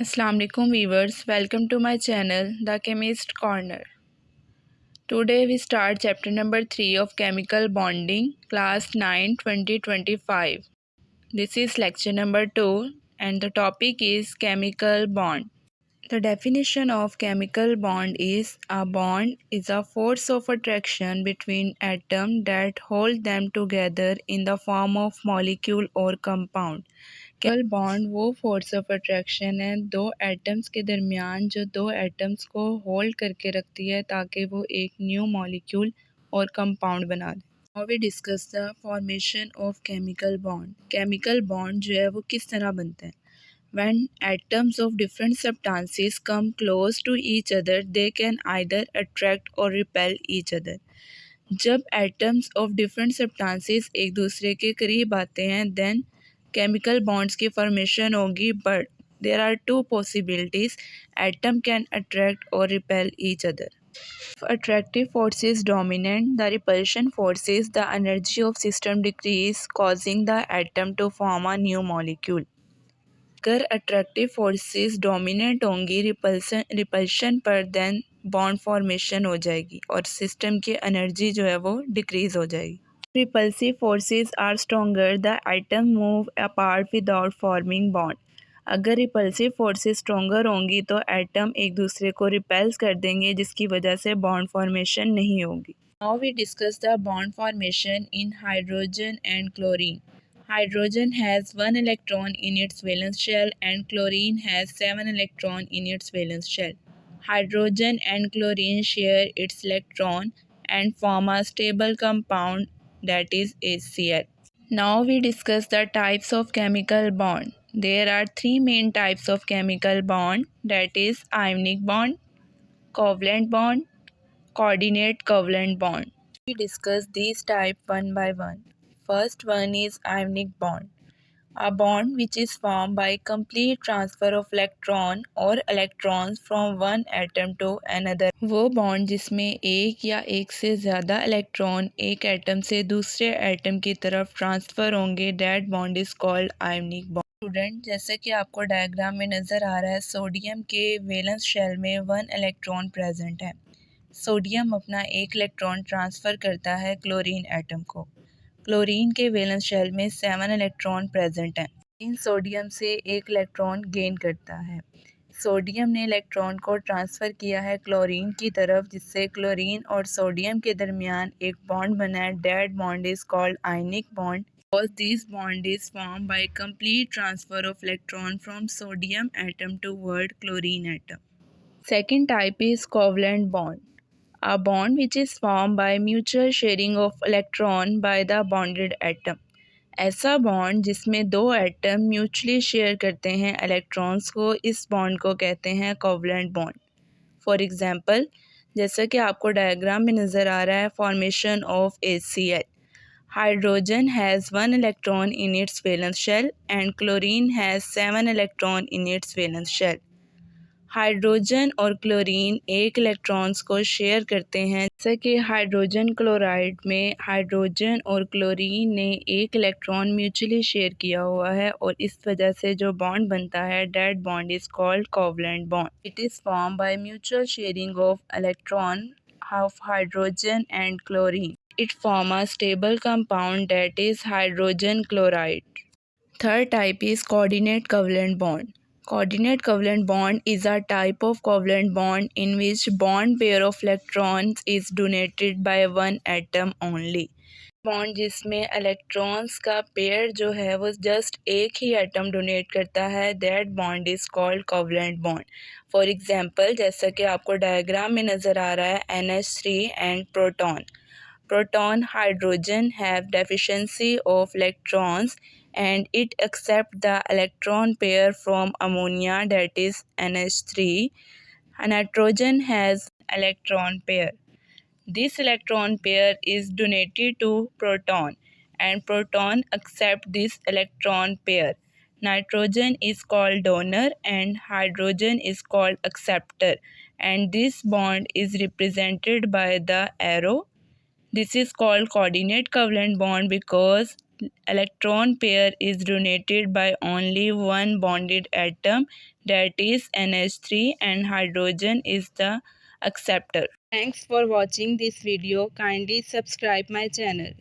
Assalamu alaikum viewers, welcome to my channel The Chemist Corner. Today we start chapter number 3 of Chemical Bonding, class 9 2025. This is lecture number 2 and the topic is chemical bond. The definition of chemical bond is a bond is a force of attraction between atoms that hold them together in the form of molecule or compound. केवल bond वो force of attraction है दो atoms के दरमियान जो दो atoms को hold करके रखती है ताकि वो एक न्यू मॉलिक्यूल और कंपाउंड बना दे। Now we discuss the formation of chemical bond. Chemical bond जो है वो किस तरह बनते हैं? When atoms of different substances come close to each other, they can either attract or repel each other. जब एटम्स ऑफ डिफरेंट सब्सटेंसेस एक दूसरे के करीब आते हैं देन केमिकल बॉन्ड्स की फॉर्मेशन होगी, but there are two possibilities. Atom can attract और repel each other. Attractive force is dominant, the repulsion force is the energy of system decrease causing the atom to form a new molecule. अगर attractive forces dominate होंगी repulsion पर then bond formation हो जाएगी और system की energy जो है वो डिक्रीज हो जाएगी। Repulsive forces are stronger, the item move apart without forming bond. अगर रिपल्सिव फोर्सेस स्ट्रोंगर होंगी तो एटम एक दूसरे को रिपेल्स कर देंगे जिसकी वजह से बॉन्ड फॉर्मेशन नहीं होगी। Now we discuss the bond formation in hydrogen and chlorine. Hydrogen has 1 electron in its valence shell and chlorine has 7 electrons in its valence shell. Hydrogen and chlorine share its electron and form a stable compound that is HCl. Now we discuss the types of chemical bond. There are three main types of chemical bond, that is ionic bond, covalent bond, coordinate covalent bond. We discuss these types one by one. First one is ionic bond, a bond which is formed by complete transfer of electron or electrons from one atom to another. वो bond जिसमें एक या एक से ज़्यादा electron एक atom से दूसरे एटम की तरफ ट्रांसफ़र होंगे, that bond is called ionic bond. Student, जैसे कि आपको डायग्राम में नज़र आ रहा है, सोडियम के वैलेंस शेल में 1 इलेक्ट्रॉन प्रेजेंट है। सोडियम अपना एक इलेक्ट्रॉन ट्रांसफ़र करता है क्लोरीन एटम को। क्लोरीन के वैलेंस शेल में 7 इलेक्ट्रॉन प्रेजेंट हैं। इन सोडियम से एक इलेक्ट्रॉन गेन करता है। सोडियम ने इलेक्ट्रॉन को ट्रांसफ़र किया है क्लोरीन की तरफ, जिससे क्लोरीन और सोडियम के दरमियान एक बॉन्ड बना है, that bond is called ionic bond because this bond is formed by complete transfer of electron from sodium atom toward chlorine atom. Second type is covalent bond, a bond which is formed by mutual sharing of electron by the bonded atom. ऐसा bond जिसमें दो atom mutually share करते हैं electrons को, इस bond को कहते हैं कोवलेंट बॉन्ड। फॉर एग्जांपल, जैसा कि आपको डायग्राम में नज़र आ रहा है, formation of HCl। Hydrogen has 1 electron in its valence shell and chlorine has 7 electron in its valence shell. Hydrogen और क्लोरीन एक इलेक्ट्रॉन्स को शेयर करते हैं, जैसे कि हाइड्रोजन क्लोराइड में हाइड्रोजन और क्लोरीन ने एक इलेक्ट्रॉन म्यूचुअली शेयर किया हुआ है और इस वजह से जो बॉन्ड बनता है, that bond is called covalent bond. It is form by mutual sharing of electron of hydrogen and chlorine. It form a stable compound that is hydrogen chloride. Third type is coordinate covalent bond. Coordinate covalent bond is a type of covalent bond in which bond pair of electrons is donated by one atom only. Bond जिसमें electrons का pair जो है वो just एक ही atom donate करता है, that bond is called covalent bond. For example, जैसा कि आपको डायग्राम में नज़र आ रहा है, NH3 and proton. Proton hydrogen have deficiency of electrons and it accept the electron pair from ammonia, that is NH3. Nitrogen has electron pair. This electron pair is donated to proton and proton accept this electron pair. Nitrogen is called donor and hydrogen is called acceptor, and this bond is represented by the arrow. This is called coordinate covalent bond because electron pair is donated by only one bonded atom, that is NH3, and hydrogen is the acceptor. Thanks for watching this video. Kindly subscribe my channel.